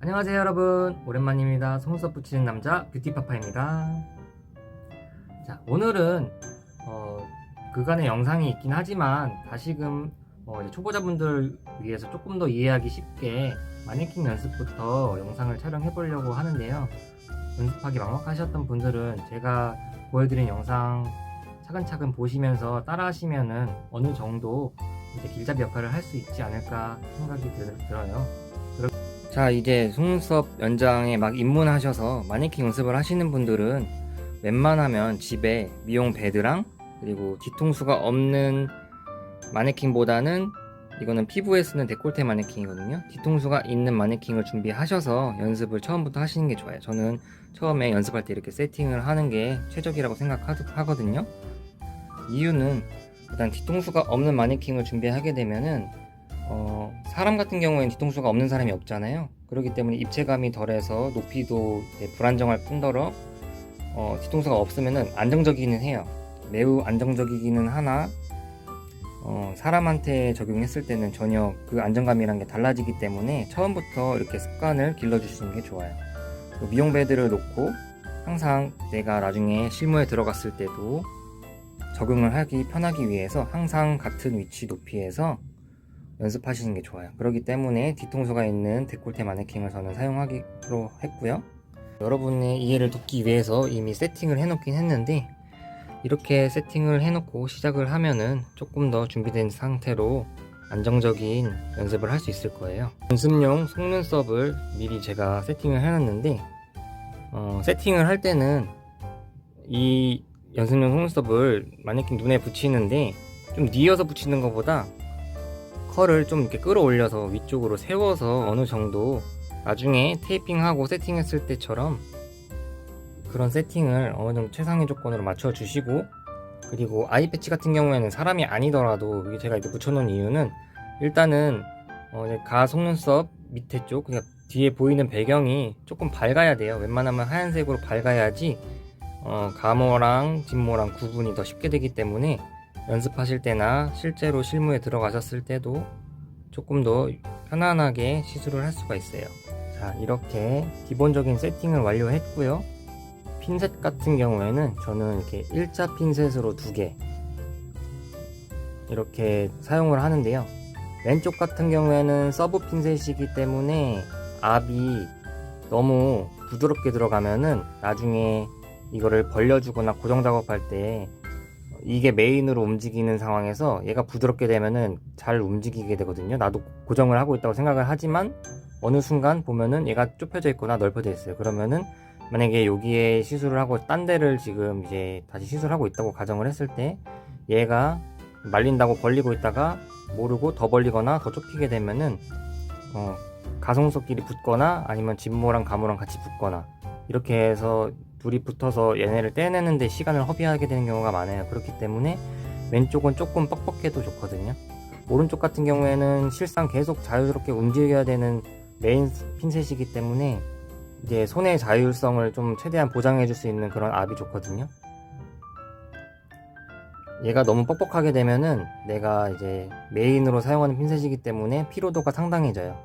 안녕하세요 여러분, 오랜만입니다. 속눈썹 붙이는 남자 뷰티파파입니다. 자, 오늘은 그간의 영상이 있긴 하지만 다시금 이제 초보자분들 위해서 조금 더 이해하기 쉽게 마네킹 연습부터 영상을 촬영해 보려고 하는데요. 연습하기 막막하셨던 분들은 제가 보여드린 영상 차근차근 보시면서 따라 하시면은 어느 정도 이제 길잡이 역할을 할 수 있지 않을까 생각이 들어요. 자, 이제 속눈썹 연장에 막 입문하셔서 마네킹 연습을 하시는 분들은 웬만하면 집에 미용 베드랑 그리고 뒤통수가 없는 마네킹보다는 이거는 피부에 쓰는 데콜테 마네킹이거든요. 뒤통수가 있는 마네킹을 준비하셔서 연습을 처음부터 하시는 게 좋아요. 저는 처음에 연습할 때 이렇게 세팅을 하는 게 최적이라고 생각하거든요. 이유는 일단 뒤통수가 없는 마네킹을 준비하게 되면은 사람 같은 경우에는 뒤통수가 없는 사람이 없잖아요. 그렇기 때문에 입체감이 덜해서 높이도 불안정할 뿐더러 뒤통수가 없으면은 안정적이기는 해요. 매우 안정적이기는 하나 사람한테 적용했을 때는 전혀 그 안정감이란 게 달라지기 때문에 처음부터 이렇게 습관을 길러주시는 게 좋아요. 미용 베드를 놓고 항상 내가 나중에 실무에 들어갔을 때도 적용을 하기 편하기 위해서 항상 같은 위치 높이에서 연습하시는 게 좋아요. 그렇기 때문에 뒤통수가 있는 데콜테 마네킹을 저는 사용하기로 했고요. 여러분의 이해를 돕기 위해서 이미 세팅을 해놓긴 했는데 이렇게 세팅을 해놓고 시작을 하면은 조금 더 준비된 상태로 안정적인 연습을 할 수 있을 거예요. 연습용 속눈썹을 미리 제가 세팅을 해놨는데 세팅을 할 때는 이 연습용 속눈썹을 마네킹 눈에 붙이는데 좀 뉘어서 붙이는 것보다 컬을 좀 이렇게 끌어올려서 위쪽으로 세워서 어느 정도 나중에 테이핑하고 세팅했을 때처럼 그런 세팅을 어느 정도 최상의 조건으로 맞춰 주시고, 그리고 아이 패치 같은 경우에는 사람이 아니더라도 제가 이렇게 붙여놓은 이유는 일단은 가 속눈썹 밑에 쪽, 그러니까 뒤에 보이는 배경이 조금 밝아야 돼요. 웬만하면 하얀색으로 밝아야지 가모랑 진모랑 구분이 더 쉽게 되기 때문에 연습하실 때나 실제로 실무에 들어가셨을 때도 조금 더 편안하게 시술을 할 수가 있어요. 자, 이렇게 기본적인 세팅을 완료했고요. 핀셋 같은 경우에는 저는 이렇게 일자 핀셋으로 2개 이렇게 사용을 하는데요. 왼쪽 같은 경우에는 서브 핀셋이기 때문에 압이 너무 부드럽게 들어가면은 나중에 이거를 벌려주거나 고정 작업할 때 이게 메인으로 움직이는 상황에서 얘가 부드럽게 되면은 잘 움직이게 되거든요. 나도 고정을 하고 있다고 생각을 하지만 어느 순간 보면은 얘가 좁혀져 있거나 넓혀져 있어요. 그러면은 만약에 여기에 시술을 하고 딴 데를 지금 이제 다시 시술하고 있다고 가정을 했을 때 얘가 말린다고 벌리고 있다가 모르고 더 벌리거나 더 좁히게 되면은 가속눈썹끼리 붙거나 아니면 진모랑 가모랑 같이 붙거나 이렇게 해서 둘이 붙어서 얘네를 떼내는데 시간을 허비하게 되는 경우가 많아요. 그렇기 때문에 왼쪽은 조금 뻑뻑해도 좋거든요. 오른쪽 같은 경우에는 실상 계속 자유롭게 움직여야 되는 메인 핀셋이기 때문에 이제 손의 자율성을 좀 최대한 보장해 줄 수 있는 그런 압이 좋거든요. 얘가 너무 뻑뻑하게 되면은 내가 이제 메인으로 사용하는 핀셋이기 때문에 피로도가 상당해져요.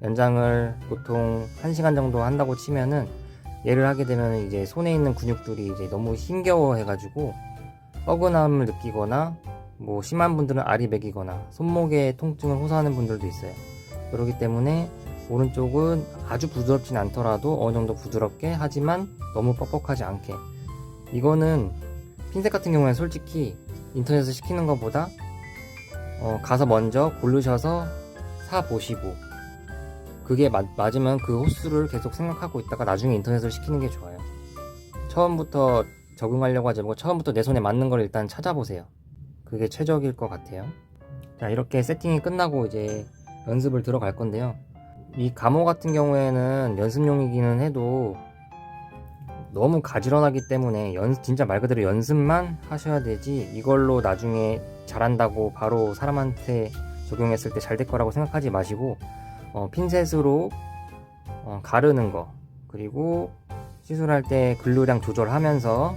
연장을 보통 1시간 정도 한다고 치면은 얘를 하게 되면 이제 손에 있는 근육들이 이제 너무 힘겨워 해가지고 뻐근함을 느끼거나 뭐 심한 분들은 알이 배기거나 손목에 통증을 호소하는 분들도 있어요. 그렇기 때문에 오른쪽은 아주 부드럽진 않더라도 어느 정도 부드럽게, 하지만 너무 뻑뻑하지 않게, 이거는 핀셋 같은 경우에는 솔직히 인터넷에서 시키는 것보다 가서 먼저 고르셔서 사 보시고 그게 맞으면 그 호수를 계속 생각하고 있다가 나중에 인터넷으로 시키는 게 좋아요. 처음부터 적응하려고 하지 말고 처음부터 내 손에 맞는 걸 일단 찾아보세요. 그게 최적일 것 같아요. 자, 이렇게 세팅이 끝나고 이제 연습을 들어갈 건데요. 이 가모 같은 경우에는 연습용이기는 해도 너무 가지런하기 때문에 진짜 말 그대로 연습만 하셔야 되지 이걸로 나중에 잘한다고 바로 사람한테 적용했을 때 잘 될 거라고 생각하지 마시고 핀셋으로 가르는 거, 그리고 시술할 때 글루량 조절하면서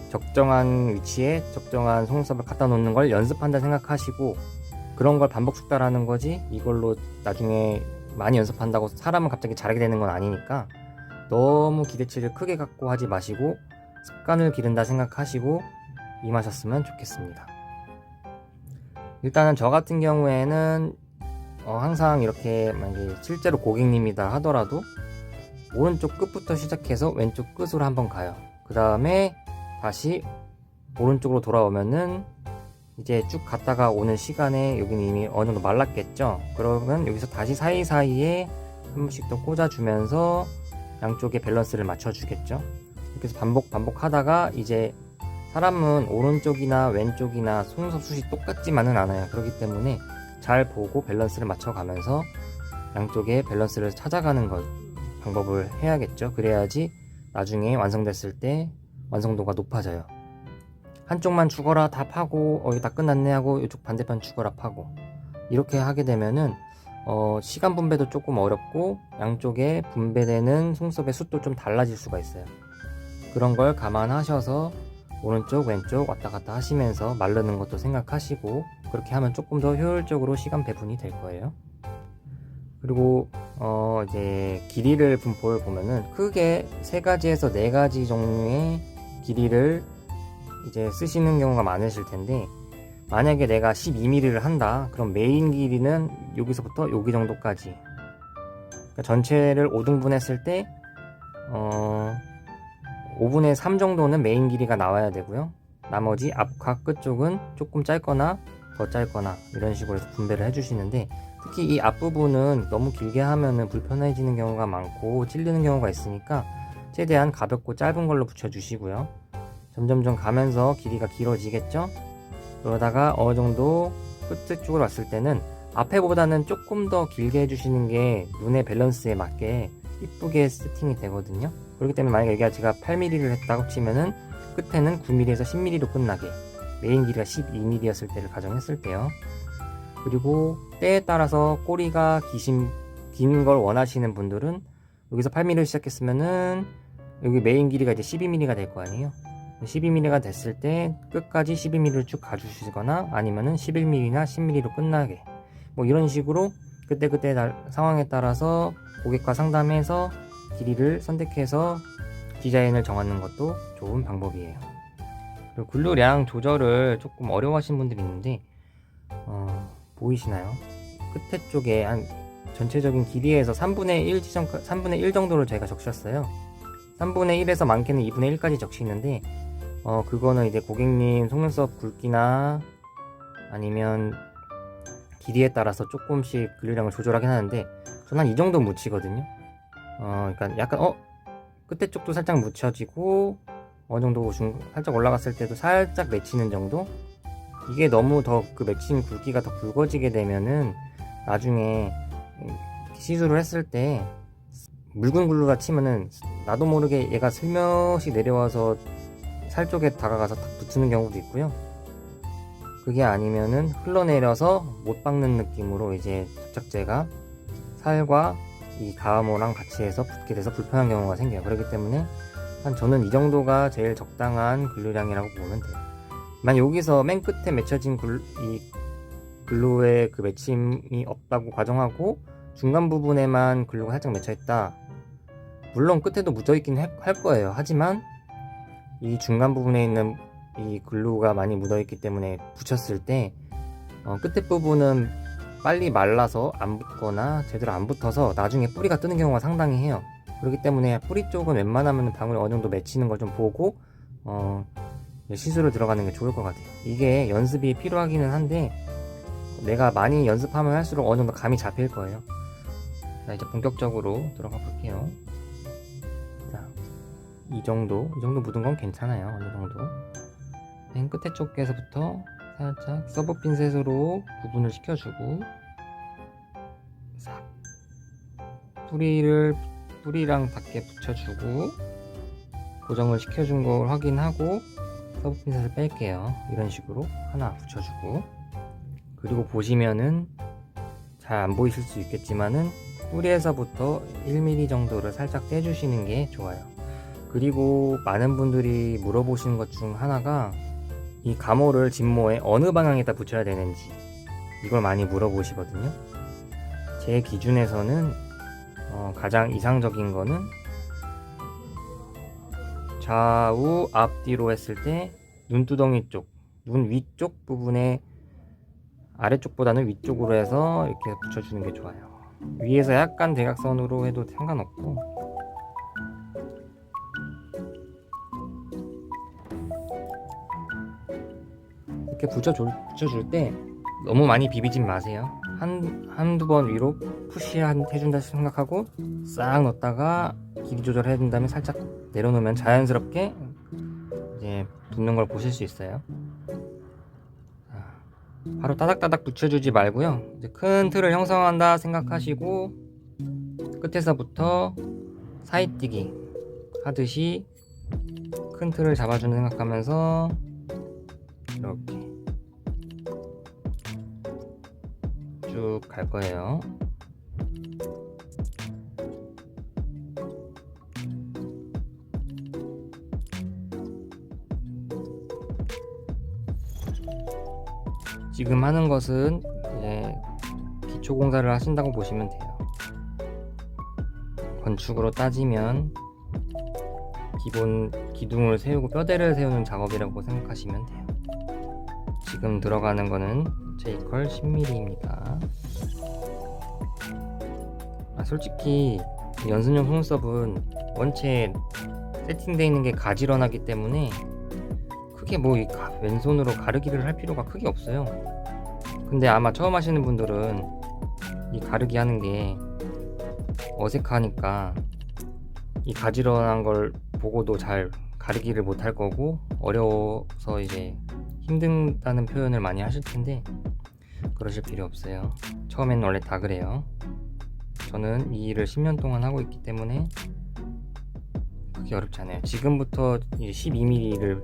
적정한 위치에 적정한 속눈썹을 갖다 놓는 걸 연습한다 생각하시고 그런 걸 반복 숙달하는 거지 이걸로 나중에 많이 연습한다고 사람은 갑자기 잘하게 되는 건 아니니까 너무 기대치를 크게 갖고 하지 마시고 습관을 기른다 생각하시고 임하셨으면 좋겠습니다. 일단은 저 같은 경우에는 항상 이렇게 만약에 실제로 고객님이다 하더라도 오른쪽 끝부터 시작해서 왼쪽 끝으로 한번 가요. 그 다음에 다시 오른쪽으로 돌아오면은 이제 쭉 갔다가 오는 시간에 여기는 이미 어느 정도 말랐겠죠. 그러면 여기서 다시 사이사이에 한 번씩 더 꽂아주면서 양쪽의 밸런스를 맞춰주겠죠. 이렇게 해서 반복하다가 이제 사람은 오른쪽이나 왼쪽이나 속눈썹 숱이 똑같지만은 않아요. 그렇기 때문에 잘 보고 밸런스를 맞춰가면서 양쪽의 밸런스를 찾아가는 방법을 해야겠죠. 그래야지 나중에 완성됐을 때 완성도가 높아져요. 한쪽만 죽어라 다 파고 이게 다 끝났네 하고 이쪽 반대편 죽어라 파고 이렇게 하게 되면은 시간 분배도 조금 어렵고 양쪽에 분배되는 속눈썹의 숱도 좀 달라질 수가 있어요. 그런 걸 감안하셔서 오른쪽 왼쪽 왔다 갔다 하시면서 마르는 것도 생각하시고 그렇게 하면 조금 더 효율적으로 시간 배분이 될 거예요. 그리고 이제 길이를 분포를 보면은 크게 3가지에서 4가지 종류의 길이를 이제 쓰시는 경우가 많으실 텐데, 만약에 내가 12mm를 한다 그럼 메인 길이는 여기서부터 여기 정도까지, 그러니까 전체를 5등분 했을 때 5분의 3 정도는 메인 길이가 나와야 되고요. 나머지 앞과 끝쪽은 조금 짧거나 더 짧거나 이런 식으로 해서 분배를 해주시는데, 특히 이 앞부분은 너무 길게 하면은 불편해지는 경우가 많고 찔리는 경우가 있으니까 최대한 가볍고 짧은 걸로 붙여주시고요. 점점점 가면서 길이가 길어지겠죠? 그러다가 어느 정도 끝 쪽으로 왔을 때는 앞에보다는 조금 더 길게 해주시는 게 눈의 밸런스에 맞게 이쁘게 세팅이 되거든요. 그렇기 때문에 만약에 여기가 제가 8mm를 했다고 치면은 끝에는 9mm에서 10mm로 끝나게, 메인 길이가 12mm였을 때를 가정했을 때요. 그리고 때에 따라서 꼬리가 긴 걸 원하시는 분들은 여기서 8mm를 시작했으면은 여기 메인 길이가 이제 12mm가 될 거 아니에요. 12mm가 됐을 때 끝까지 12mm를 쭉 가주시거나 아니면은 11mm나 10mm로 끝나게, 뭐 이런 식으로 그때그때 상황에 따라서 고객과 상담해서 길이를 선택해서 디자인을 정하는 것도 좋은 방법이에요. 그리고 글루량 조절을 조금 어려워하시는 분들이 있는데 보이시나요? 끝에 쪽에 한 전체적인 길이에서 3분의 1 정도를 저희가 적셨어요. 3분의 1에서 많게는 2분의 1까지 적시는데 그거는 이제 고객님 속눈썹 굵기나 아니면 길이에 따라서 조금씩 글루량을 조절하긴 하는데 저는 한 이 정도 묻히거든요. 그러니까 약간 끝에 쪽도 살짝 묻혀지고 어느 정도 살짝 올라갔을 때도 살짝 맺히는 정도? 이게 너무 더 그 맺힌 굵기가 더 굵어지게 되면은 나중에 시술을 했을 때 묽은 글루가 치면은 나도 모르게 얘가 슬며시 내려와서 살 쪽에 다가가서 탁 붙는 경우도 있고요. 그게 아니면은 흘러내려서 못 박는 느낌으로 이제 접착제가 살과 이 가음호랑 같이 해서 붙게 돼서 불편한 경우가 생겨요. 그렇기 때문에 저는 이 정도가 제일 적당한 글루량이라고 보면 돼요. 만약 여기서 맨 끝에 맺혀진 이 글루의 그 맺힘이 없다고 가정하고 중간 부분에만 글루가 살짝 맺혀 있다. 물론 끝에도 묻어 있긴 할 거예요. 하지만 이 중간 부분에 있는 이 글루가 많이 묻어 있기 때문에 붙였을 때 끝에 부분은 빨리 말라서 안 붙거나 제대로 안 붙어서 나중에 뿌리가 뜨는 경우가 상당히 해요. 그렇기 때문에 뿌리 쪽은 웬만하면 방울이 어느 정도 맺히는 걸 좀 보고 시술을 들어가는 게 좋을 것 같아요. 이게 연습이 필요하기는 한데 내가 많이 연습하면 할수록 어느 정도 감이 잡힐 거예요. 자, 이제 본격적으로 들어가 볼게요. 자, 이 정도 묻은 건 괜찮아요. 어느 정도. 맨 끝에 쪽에서부터 살짝 서브 핀셋으로 구분을 시켜주고 싹 뿌리랑 닿게 붙여주고 고정을 시켜준 걸 확인하고 서브 핀셋을 뺄게요. 이런 식으로 하나 붙여주고, 그리고 보시면은 잘 안 보이실 수 있겠지만은 뿌리에서부터 1mm 정도를 살짝 떼주시는 게 좋아요. 그리고 많은 분들이 물어보시는 것 중 하나가 이 가모를 진모에 어느 방향에다 붙여야 되는지, 이걸 많이 물어보시거든요. 제 기준에서는 가장 이상적인 거는 좌우 앞뒤로 했을 때 눈두덩이 쪽, 눈 위쪽 부분에 아래쪽보다는 위쪽으로 해서 이렇게 붙여주는 게 좋아요. 위에서 약간 대각선으로 해도 상관없고, 이렇게 붙여줄 때 너무 많이 비비진 마세요. 한두 번 위로 푸시 해준다 생각하고 싹 넣었다가 길이 조절해준 다음에 살짝 내려놓으면 자연스럽게 이제 붙는 걸 보실 수 있어요. 바로 따닥따닥 붙여주지 말고요. 이제 큰 틀을 형성한다 생각하시고 끝에서부터 사이뛰기 하듯이 큰 틀을 잡아주는 생각하면서 이렇게 쭉 갈 거예요. 지금 하는 것은 이제 기초 공사를 하신다고 보시면 돼요. 건축으로 따지면 기본 기둥을 세우고 뼈대를 세우는 작업이라고 생각하시면 돼요. 지금 들어가는 거는 제이컬 10mm입니다. 솔직히 연습용 속눈썹은 원체 세팅되어 있는 게 가지런하기 때문에 크게 뭐 왼손으로 가르기를 할 필요가 크게 없어요. 근데 아마 처음 하시는 분들은 이 가르기 하는 게 어색하니까 이 가지런한 걸 보고도 잘 가르기를 못 할 거고, 어려워서 이제 힘든다는 표현을 많이 하실 텐데 그러실 필요 없어요. 처음에는 원래 다 그래요. 저는 이 일을 10년 동안 하고 있기 때문에 그게 어렵지 않아요. 지금부터 12mm를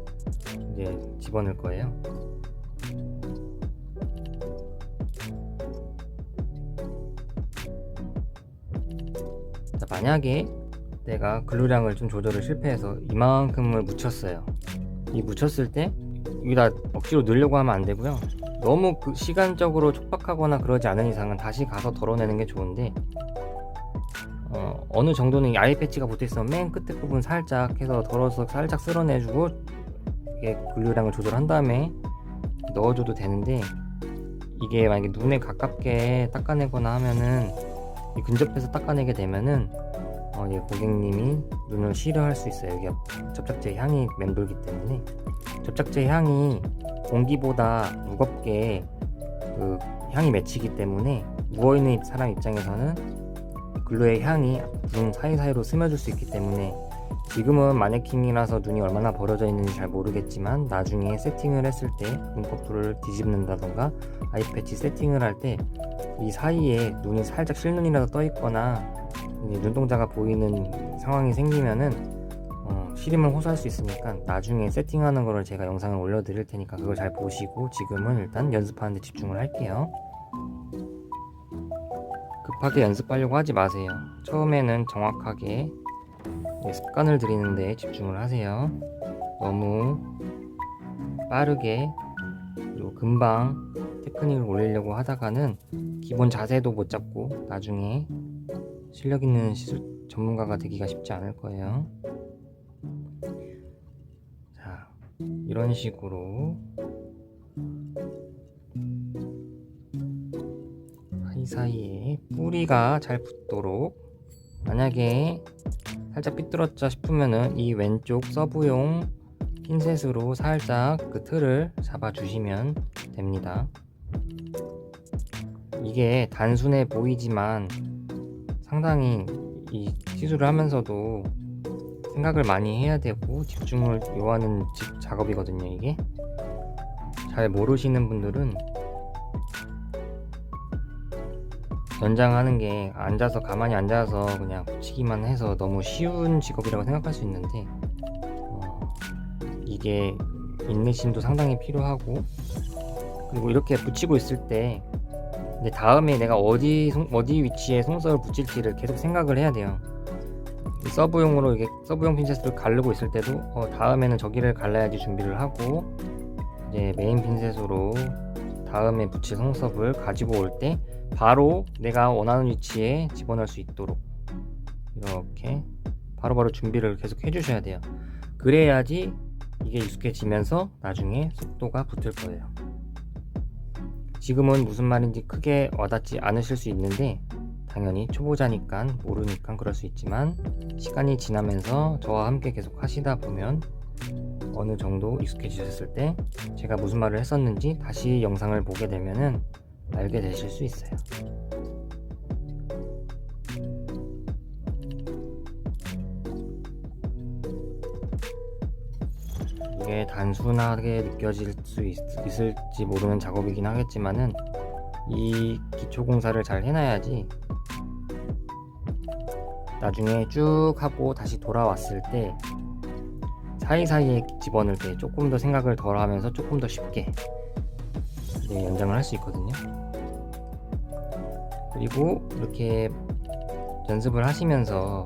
이제 집어넣을 거예요. 자, 만약에 내가 글루량을 좀 조절을 실패해서 이만큼을 묻혔어요. 이 묻혔을 때 여기다 억지로 넣으려고 하면 안 되고요. 너무 시간적으로 촉박하거나 그러지 않은 이상은 다시 가서 덜어내는 게 좋은데, 어느 정도는 아이 패치가 붙어있으면 맨 끝에 부분 살짝 해서 덜어서 살짝 쓸어내주고 이게 글루량을 조절한 다음에 넣어줘도 되는데, 이게 만약에 눈에 가깝게 닦아내거나 하면은 이 근접해서 닦아내게 되면은 이 고객님이 눈을 싫어할 수 있어요. 이게 접착제 향이 맴돌기 때문에. 접착제 향이 공기보다 무겁게 그 향이 맺히기 때문에 누워있는 사람 입장에서는 글루의 향이 눈 사이사이로 스며들 수 있기 때문에, 지금은 마네킹이라서 눈이 얼마나 벌어져 있는지 잘 모르겠지만 나중에 세팅을 했을 때 눈꺼풀을 뒤집는다던가 아이패치 세팅을 할 때 이 사이에 눈이 살짝 실눈이라도 떠 있거나 눈동자가 보이는 상황이 생기면은 시림을 호소할 수 있으니까 나중에 세팅하는 거를 제가 영상을 올려드릴 테니까 그걸 잘 보시고, 지금은 일단 연습하는 데 집중을 할게요. 급하게 연습하려고 하지 마세요. 처음에는 정확하게 습관을 들이는데 집중을 하세요. 너무 빠르게 그리고 금방 테크닉을 올리려고 하다가는 기본 자세도 못 잡고 나중에 실력 있는 시술 전문가가 되기가 쉽지 않을 거예요. 자, 이런 식으로 사이사이에 뿌리가 잘 붙도록, 만약에 살짝 삐뚤었다 싶으면은 이 왼쪽 서브용 핀셋으로 살짝 그 틀을 잡아 주시면 됩니다. 이게 단순해 보이지만 상당히 이 시술을 하면서도 생각을 많이 해야 되고 집중을 요하는 작업이거든요. 이게 잘 모르시는 분들은 연장하는 게 앉아서 가만히 앉아서 그냥 붙이기만 해서 너무 쉬운 직업이라고 생각할 수 있는데 이게 인내심도 상당히 필요하고, 그리고 이렇게 붙이고 있을 때 근데 다음에 내가 어디 위치에 속눈썹을 붙일지를 계속 생각을 해야 돼요. 서브용으로 이게 서브용 핀셋으로 가르고 있을 때도 다음에는 저기를 갈라야지 준비를 하고, 이제 메인 핀셋으로 다음에 붙일 속눈썹을 가지고 올 때 바로 내가 원하는 위치에 집어넣을 수 있도록 이렇게 바로바로 준비를 계속 해주셔야 돼요. 그래야지 이게 익숙해지면서 나중에 속도가 붙을 거예요. 지금은 무슨 말인지 크게 와닿지 않으실 수 있는데 당연히 초보자니까 모르니까 그럴 수 있지만 시간이 지나면서 저와 함께 계속 하시다 보면 어느 정도 익숙해지셨을 때 제가 무슨 말을 했었는지 다시 영상을 보게 되면은 알게 되실 수 있어요. 이게 단순하게 느껴질 수 있을지 모르는 작업이긴 하겠지만은 이 기초 공사를 잘 해놔야지 나중에 쭉 하고 다시 돌아왔을 때 사이사이에 집어넣을 때 조금 더 생각을 덜 하면서 조금 더 쉽게 연장을 할 수 있거든요. 그리고 이렇게 연습을 하시면서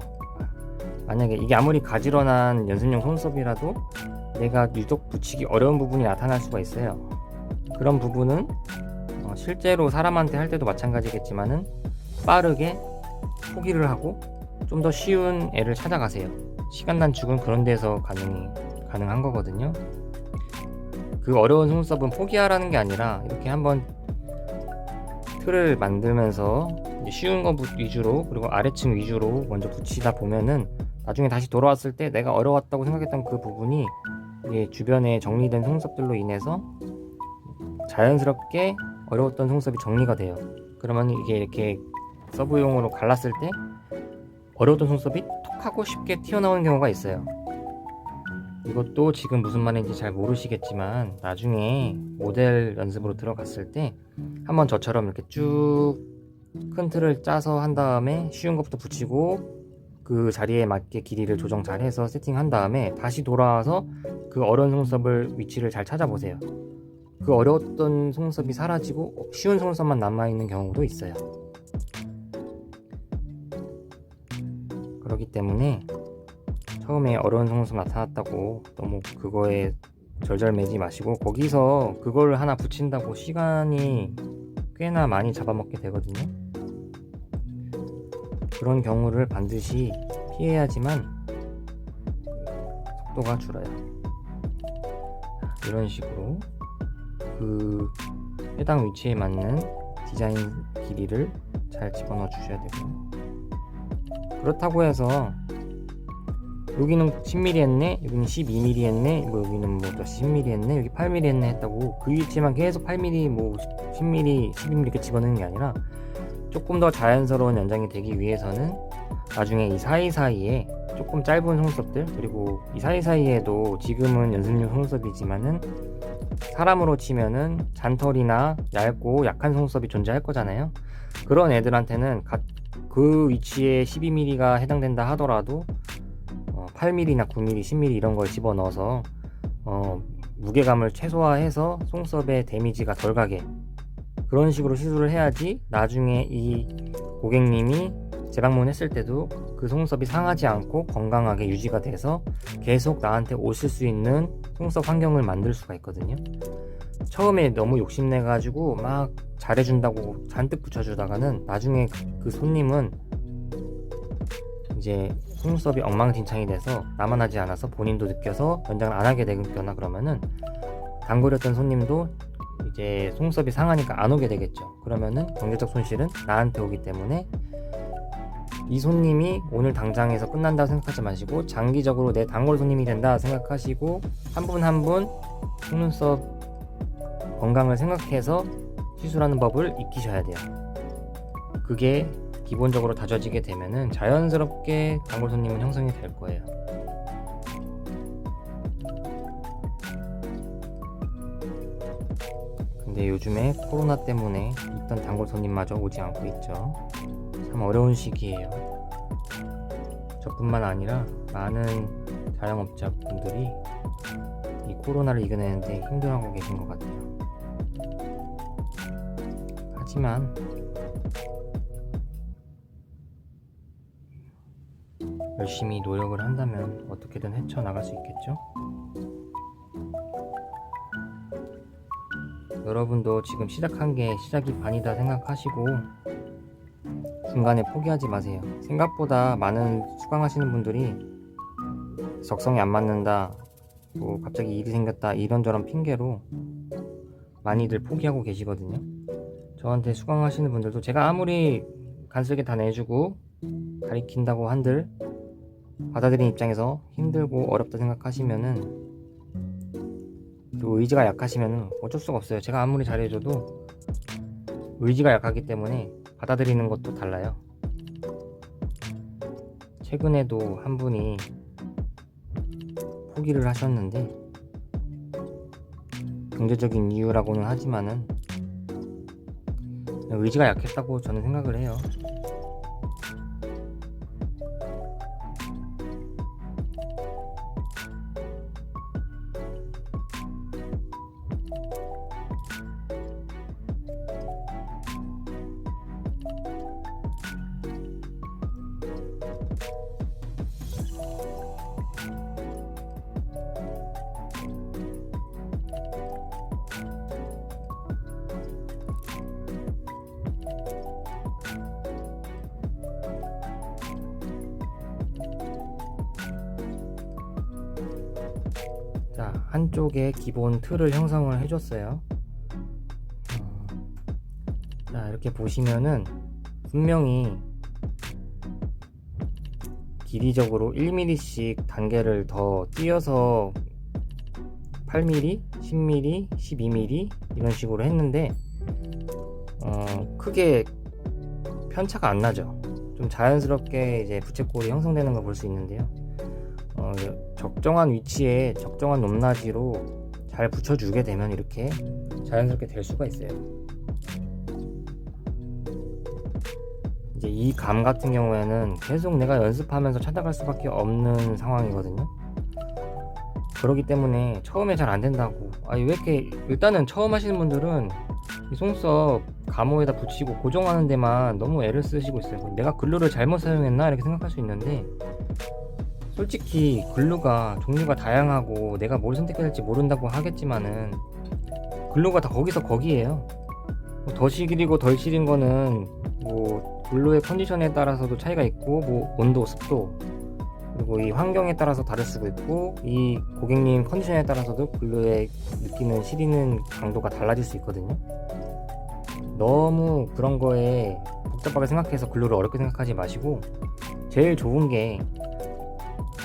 만약에 이게 아무리 가지런한 연습용 속눈썹이라도 내가 유독 붙이기 어려운 부분이 나타날 수가 있어요. 그런 부분은 실제로 사람한테 할 때도 마찬가지겠지만은 빠르게 포기를 하고 좀 더 쉬운 애를 찾아가세요. 시간 단축은 그런 데서 가능한 거거든요. 그 어려운 속눈썹은 포기하라는 게 아니라 이렇게 한번 틀을 만들면서 쉬운 거 위주로 그리고 아래층 위주로 먼저 붙이다 보면은 나중에 다시 돌아왔을 때 내가 어려웠다고 생각했던 그 부분이 주변에 정리된 속눈썹들로 인해서 자연스럽게 어려웠던 속눈썹이 정리가 돼요. 그러면 이게 이렇게 서브용으로 갈랐을 때 어려웠던 속눈썹이 톡 하고 쉽게 튀어나오는 경우가 있어요. 이것도 지금 무슨 말인지 잘 모르시겠지만 나중에 모델 연습으로 들어갔을 때 한번 저처럼 이렇게 쭉 큰 틀을 짜서 한 다음에 쉬운 것부터 붙이고 그 자리에 맞게 길이를 조정 잘 해서 세팅한 다음에 다시 돌아와서 그 어려운 속눈썹을 위치를 잘 찾아보세요. 그 어려웠던 속눈썹이 사라지고 쉬운 속눈썹만 남아있는 경우도 있어요. 그렇기 때문에 처음에 어려운 속눈썹 나타났다고 너무 그거에 절절매지 마시고 거기서 그걸 하나 붙인다고 시간이 꽤나 많이 잡아먹게 되거든요. 그런 경우를 반드시 피해야지만 속도가 줄어요. 이런 식으로 그 해당 위치에 맞는 디자인 길이를 잘 집어넣어 주셔야 되고요. 그렇다고 해서 여기는 10mm 했네, 여기는 12mm 했네, 여기는 뭐 10mm 했네, 여기 8mm 했네 했다고 그 위치만 계속 8mm, 10mm, 12mm 이렇게 집어넣는 게 아니라 조금 더 자연스러운 연장이 되기 위해서는 나중에 이 사이사이에 조금 짧은 속눈썹들, 그리고 이 사이사이에도 지금은 연습용 속눈썹이지만은 사람으로 치면은 잔털이나 얇고 약한 속눈썹이 존재할 거잖아요. 그런 애들한테는 그 위치에 12mm가 해당된다 하더라도 8mm나 9mm, 10mm 이런 걸 집어넣어서 무게감을 최소화해서 속눈썹에 데미지가 덜 가게 그런 식으로 시술을 해야지 나중에 이 고객님이 재방문했을 때도 그 속눈썹이 상하지 않고 건강하게 유지가 돼서 계속 나한테 오실 수 있는 속눈썹 환경을 만들 수가 있거든요. 처음에 너무 욕심내 가지고 막 잘해준다고 잔뜩 붙여주다가는 나중에 그 손님은 이제 속눈썹이 엉망진창이 돼서 나만 하지 않아서 본인도 느껴서 연장을 안 하게 되거나 그러면은 단골이었던 손님도 이제 속눈썹이 상하니까 안 오게 되겠죠. 그러면은 경제적 손실은 나한테 오기 때문에 이 손님이 오늘 당장에서 끝난다고 생각하지 마시고 장기적으로 내 단골 손님이 된다 생각하시고 한 분 한 분 속눈썹 건강을 생각해서 시술하는 법을 익히셔야 돼요. 그게 기본적으로 다져지게 되면은 자연스럽게 단골 손님은 형성이 될 거예요. 근데 요즘에 코로나 때문에 있던 단골 손님마저 오지 않고 있죠. 참 어려운 시기예요. 저뿐만 아니라 많은 자영업자분들이 이 코로나를 이겨내는데 힘들어하고 계신 것 같아요. 하지만 열심히 노력을 한다면 어떻게든 헤쳐나갈 수 있겠죠? 여러분도 지금 시작한 게 시작이 반이다 생각하시고 중간에 포기하지 마세요. 생각보다 많은 수강하시는 분들이 적성이 안 맞는다, 뭐 갑자기 일이 생겼다, 이런저런 핑계로 많이들 포기하고 계시거든요. 저한테 수강하시는 분들도 제가 아무리 간슬게 다 내주고 가리킨다고 한들 받아들인 입장에서 힘들고 어렵다 생각하시면은, 또 의지가 약하시면은 어쩔 수가 없어요. 제가 아무리 잘해줘도 의지가 약하기 때문에 받아들이는 것도 달라요. 최근에도 한 분이 포기를 하셨는데, 경제적인 이유라고는 하지만은 의지가 약했다고 저는 생각을 해요. 자, 한쪽에 기본 틀을 형성을 해줬어요. 자, 이렇게 보시면은 분명히 길이적으로 1mm씩 단계를 더 띄어서 8mm, 10mm, 12mm 이런 식으로 했는데 크게 편차가 안 나죠. 좀 자연스럽게 이제 부채꼴이 형성되는 걸 볼 수 있는데요. 적정한 위치에 적정한 높낮이로 잘 붙여주게 되면 이렇게 자연스럽게 될 수가 있어요. 이제 이 감 같은 경우에는 계속 내가 연습하면서 찾아갈 수밖에 없는 상황이거든요. 그렇기 때문에 처음에 잘 안 된다고, 왜 이렇게, 일단은 처음 하시는 분들은 이 속눈썹 감호에다 붙이고 고정하는 데만 너무 애를 쓰시고 있어요. 내가 글루를 잘못 사용했나 이렇게 생각할 수 있는데, 솔직히 글루가 종류가 다양하고 내가 뭘 선택해야 될지 모른다고 하겠지만은 글루가 다 거기서 거기에요. 더 시리고 덜 시린 거는 뭐 글루의 컨디션에 따라서도 차이가 있고, 뭐 온도, 습도, 그리고 이 환경에 따라서 다를 수도 있고, 이 고객님 컨디션에 따라서도 글루의 느끼는 시리는 강도가 달라질 수 있거든요. 너무 그런 거에 복잡하게 생각해서 글루를 어렵게 생각하지 마시고, 제일 좋은 게,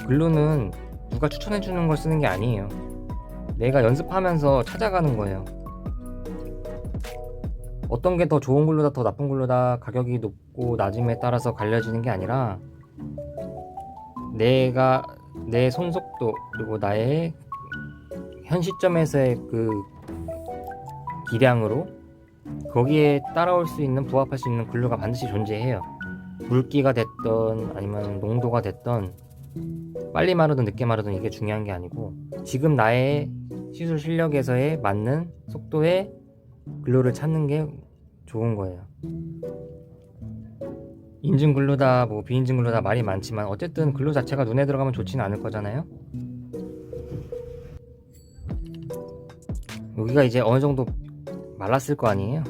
글루는 누가 추천해주는 걸 쓰는 게 아니에요. 내가 연습하면서 찾아가는 거예요. 어떤 게 더 좋은 글루다, 더 나쁜 글루다, 가격이 높고 낮음에 따라서 갈려지는 게 아니라, 내가 내 손속도 그리고 나의 현 시점에서의 그 기량으로 거기에 따라올 수 있는, 부합할 수 있는 글루가 반드시 존재해요. 묽기가 됐던 아니면 농도가 됐던, 빨리 마르든 늦게 마르든 이게 중요한 게 아니고, 지금 나의 시술 실력에서의 맞는 속도의 글루를 찾는 게 좋은 거예요. 인증 글루다, 뭐 비인증 글루다 말이 많지만 어쨌든 글루 자체가 눈에 들어가면 좋지는 않을 거잖아요. 여기가 이제 어느 정도 말랐을 거 아니에요.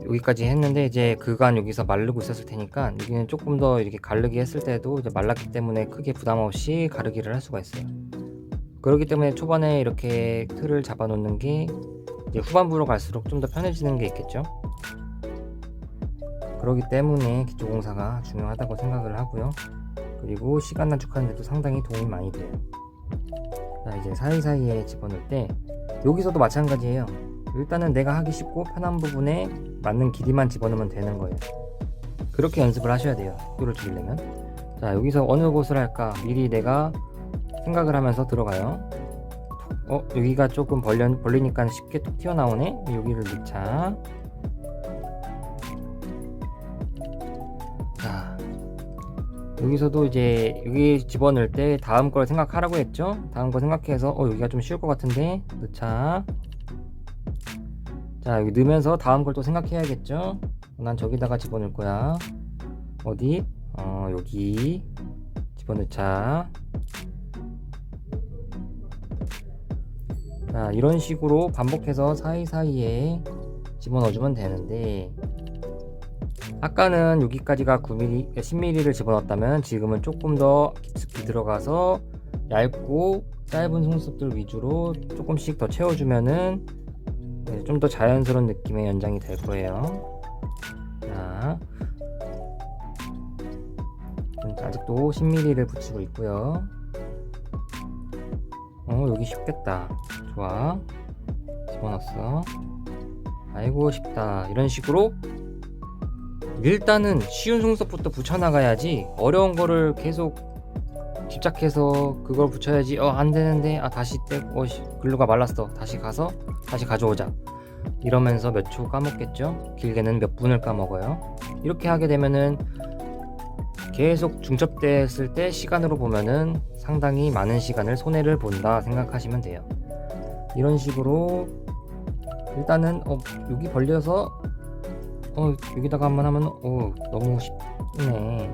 여기까지 했는데 이제 그간 여기서 마르고 있었을 테니까 여기는 조금 더 이렇게 가르기 했을 때도 이제 말랐기 때문에 크게 부담 없이 가르기를 할 수가 있어요. 그렇기 때문에 초반에 이렇게 틀을 잡아 놓는 게 이제 후반부로 갈수록 좀 더 편해지는 게 있겠죠. 그렇기 때문에 기초공사가 중요하다고 생각을 하고요. 그리고 시간 단축하는 데도 상당히 도움이 많이 돼요. 자, 이제 사이사이에 집어넣을 때 여기서도 마찬가지예요. 일단은 내가 하기 쉽고 편한 부분에 맞는 길이만 집어넣으면 되는 거예요. 그렇게 연습을 하셔야 돼요, 속도를 줄이려면. 자, 여기서 어느 곳을 할까 미리 내가 생각을 하면서 들어가요. 여기가 조금 벌리니까 쉽게 툭 튀어나오네. 여기를 넣자. 자, 여기서도 이제 여기 집어넣을 때 다음 걸 생각하라고 했죠. 다음 거 생각해서 여기가 좀 쉬울 것 같은데 넣자. 자, 여기 넣으면서 다음 걸 또 생각해야겠죠. 난 저기다가 집어넣을 거야. 어디? 여기 집어넣자. 자, 이런 식으로 반복해서 사이사이에 집어넣어주면 되는데, 아까는 여기까지가 9mm, 10mm를 집어넣었다면 지금은 조금 더 깊숙이 들어가서 얇고 짧은 속눈썹들 위주로 조금씩 더 채워주면은 좀 더 자연스러운 느낌의 연장이 될 거예요. 자, 아직도 10mm를 붙이고 있고요. 여기 쉽겠다. 좋아, 집어넣었어. 아이고 쉽다. 이런 식으로 일단은 쉬운 속눈썹부터 붙여나가야지 어려운 거를 계속 집착해서 그걸 붙여야지 안 되는데 다시 글루가 말랐어, 다시 가서 다시 가져오자 이러면서 몇 초 까먹겠죠. 길게는 몇 분을 까먹어요. 이렇게 하게 되면은 계속 중첩됐을 때 시간으로 보면은 상당히 많은 시간을 손해를 본다 생각하시면 돼요. 이런 식으로 일단은 여기 벌려서 여기다가 한번 하면 너무 쉽네.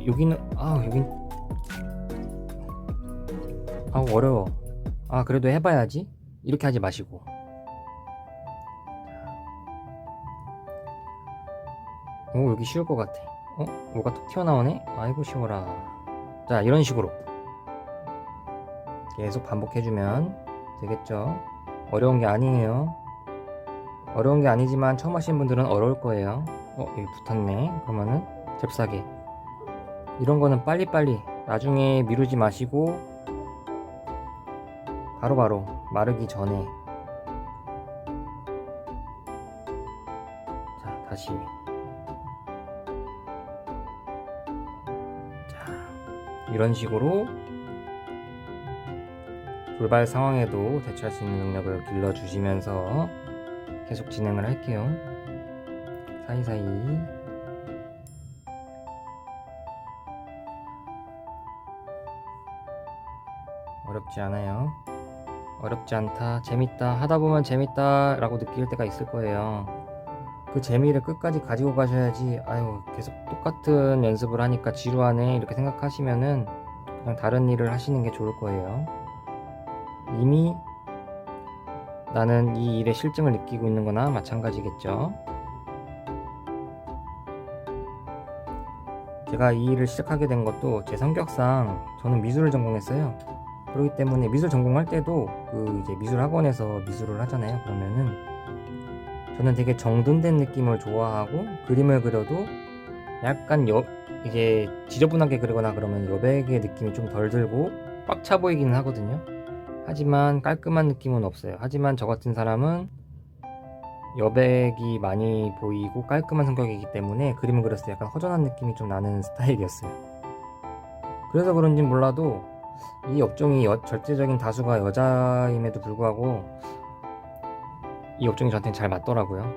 여기는 여긴 어려워. 그래도 해봐야지. 이렇게 하지 마시고 여기 쉬울 것 같아. 뭐가 툭 튀어나오네. 아이고 쉬워라. 자, 이런 식으로 계속 반복해주면 되겠죠. 어려운 게 아니에요. 어려운 게 아니지만 처음 하시는 분들은 어려울 거예요. 여기 붙었네. 그러면은 잽싸게 이런 거는 빨리빨리 나중에 미루지 마시고 바로바로 마르기 전에. 자, 다시. 자, 이런 식으로 돌발 상황에도 대처할 수 있는 능력을 길러주시면서 계속 진행을 할게요. 사이사이. 어렵지 않아요. 어렵지 않다, 재밌다, 하다보면 재밌다 라고 느낄 때가 있을 거예요. 그 재미를 끝까지 가지고 가셔야지 계속 똑같은 연습을 하니까 지루하네 이렇게 생각하시면은 그냥 다른 일을 하시는 게 좋을 거예요. 이미 나는 이 일의 실증을 느끼고 있는 거나 마찬가지겠죠. 제가 이 일을 시작하게 된 것도 제 성격상 저는 미술을 전공했어요. 그렇기 때문에 미술 전공할 때도 이제 미술 학원에서 미술을 하잖아요. 그러면은 저는 되게 정돈된 느낌을 좋아하고, 그림을 그려도 약간 이제 지저분하게 그리거나 그러면 여백의 느낌이 좀 덜 들고 꽉 차 보이기는 하거든요. 하지만 깔끔한 느낌은 없어요. 하지만 저 같은 사람은 여백이 많이 보이고 깔끔한 성격이기 때문에 그림을 그렸을 때 약간 허전한 느낌이 좀 나는 스타일이었어요. 그래서 그런지 몰라도 이 업종이 절대적인 다수가 여자임에도 불구하고 이 업종이 저한테는 잘 맞더라고요.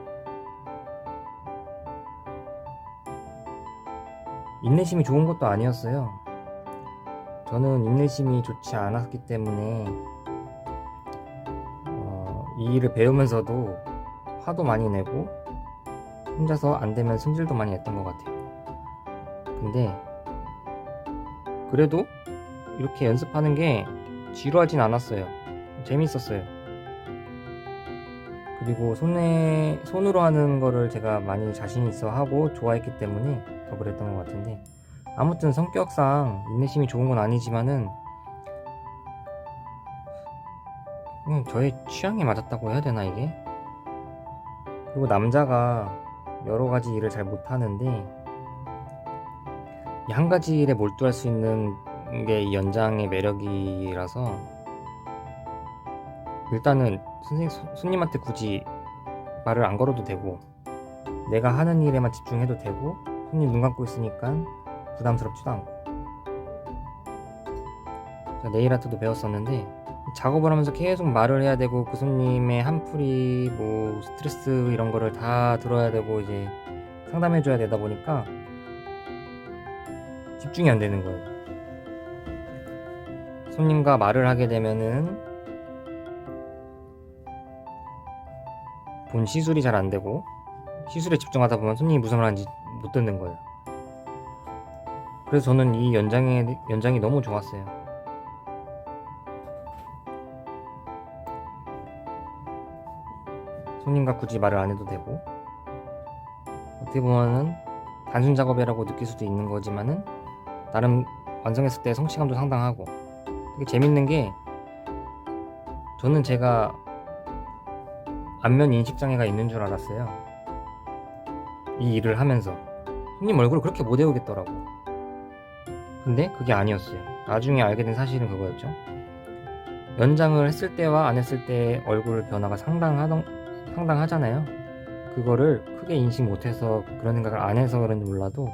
인내심이 좋은 것도 아니었어요. 저는 인내심이 좋지 않았기 때문에 이 일을 배우면서도 화도 많이 내고 혼자서 안 되면 승질도 많이 냈던 것 같아요. 근데 그래도 이렇게 연습하는 게 지루하진 않았어요. 재밌었어요. 그리고 손으로 하는 거를 제가 많이 자신 있어 하고 좋아했기 때문에 더 그랬던 것 같은데, 아무튼 성격상 인내심이 좋은 건 아니지만은 저의 취향에 맞았다고 해야 되나 이게? 그리고 남자가 여러 가지 일을 잘 못하는데 이 한 가지 일에 몰두할 수 있는 게 이 연장의 매력이라서, 일단은 손님한테 굳이 말을 안 걸어도 되고 내가 하는 일에만 집중해도 되고 손님 눈 감고 있으니까 부담스럽지도 않고. 네일 아트도 배웠었는데 작업을 하면서 계속 말을 해야 되고 그 손님의 한풀이 스트레스 이런 거를 다 들어야 되고 이제 상담해 줘야 되다 보니까 집중이 안 되는 거예요. 손님과 말을 하게 되면은 본 시술이 잘 안 되고 시술에 집중하다 보면 손님이 무슨 말 하는지 못 듣는 거예요. 그래서 저는 이 연장이 너무 좋았어요. 손님과 굳이 말을 안 해도 되고, 어떻게 보면은 단순 작업이라고 느낄 수도 있는 거지만은 나름 완성했을 때 성취감도 상당하고, 되게 재밌는 게, 저는 제가 안면 인식장애가 있는 줄 알았어요. 이 일을 하면서 손님 얼굴을 그렇게 못 외우겠더라고. 근데 그게 아니었어요. 나중에 알게 된 사실은 그거였죠. 연장을 했을 때와 안 했을 때 얼굴 변화가 상당하잖아요. 그거를 크게 인식 못해서 그런 생각을 안 해서 그런지 몰라도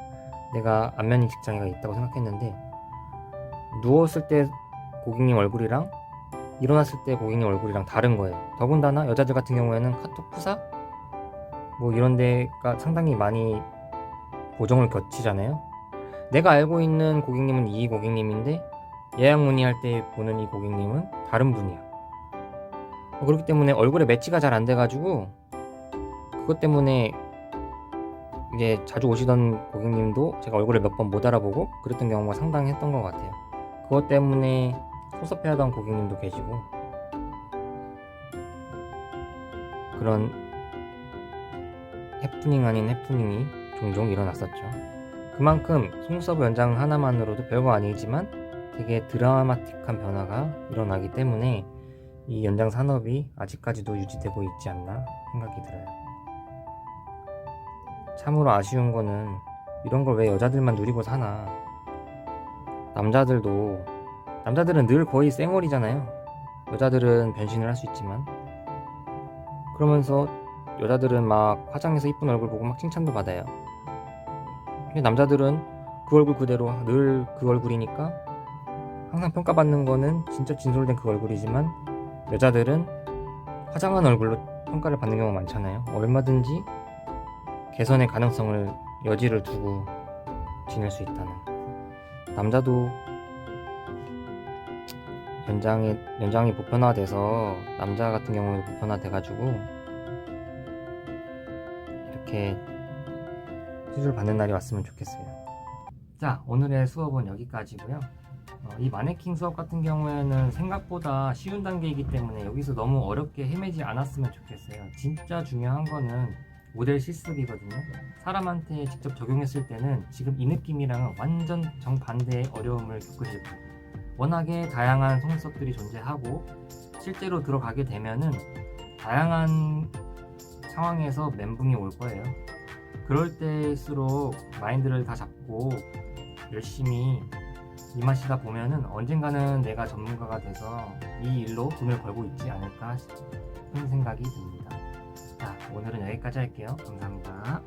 내가 안면 인식 장애가 있다고 생각했는데, 누웠을 때 고객님 얼굴이랑 일어났을 때 고객님 얼굴이랑 다른 거예요. 더군다나 여자들 같은 경우에는 카톡 프사 뭐 이런 데가 상당히 많이 보정을 거치잖아요. 내가 알고 있는 고객님은 이 고객님인데 예약 문의할 때 보는 이 고객님은 다른 분이야. 그렇기 때문에 얼굴에 매치가 잘 안 돼가지고, 그것 때문에 이제 자주 오시던 고객님도 제가 얼굴을 몇 번 못 알아보고 그랬던 경우가 상당히 했던 것 같아요. 그것 때문에 섭섭해하던 고객님도 계시고, 그런 해프닝 아닌 해프닝이 종종 일어났었죠. 그만큼 속눈썹 연장 하나만으로도 별거 아니지만 되게 드라마틱한 변화가 일어나기 때문에 이 연장 산업이 아직까지도 유지되고 있지 않나 생각이 들어요. 참으로 아쉬운 거는, 이런 걸 왜 여자들만 누리고 사나. 남자들은 늘 거의 쌩얼이잖아요. 여자들은 변신을 할 수 있지만, 그러면서 여자들은 막 화장해서 이쁜 얼굴 보고 막 칭찬도 받아요. 근데 남자들은 그 얼굴 그대로 늘 그 얼굴이니까 항상 평가받는 거는 진짜 진솔된 그 얼굴이지만, 여자들은 화장한 얼굴로 평가를 받는 경우가 많잖아요. 얼마든지 개선의 가능성을, 여지를 두고 지낼 수 있다는. 남자도 연장이 보편화돼서 남자 같은 경우에 보편화돼가지고 이렇게 수술 받는 날이 왔으면 좋겠어요. 자, 오늘의 수업은 여기까지고요. 이 마네킹 수업 같은 경우에는 생각보다 쉬운 단계이기 때문에 여기서 너무 어렵게 헤매지 않았으면 좋겠어요. 진짜 중요한 거는 모델 실습이거든요. 사람한테 직접 적용했을 때는 지금 이 느낌이랑은 완전 정반대의 어려움을 겪으실 거예요. 워낙에 다양한 속눈썹들이 존재하고 실제로 들어가게 되면은 다양한 상황에서 멘붕이 올 거예요. 그럴 때일수록 마인드를 다 잡고 열심히 임하시다 보면은 언젠가는 내가 전문가가 돼서 이 일로 돈을 벌고 있지 않을까 싶은 생각이 듭니다. 자, 오늘은 여기까지 할게요. 감사합니다.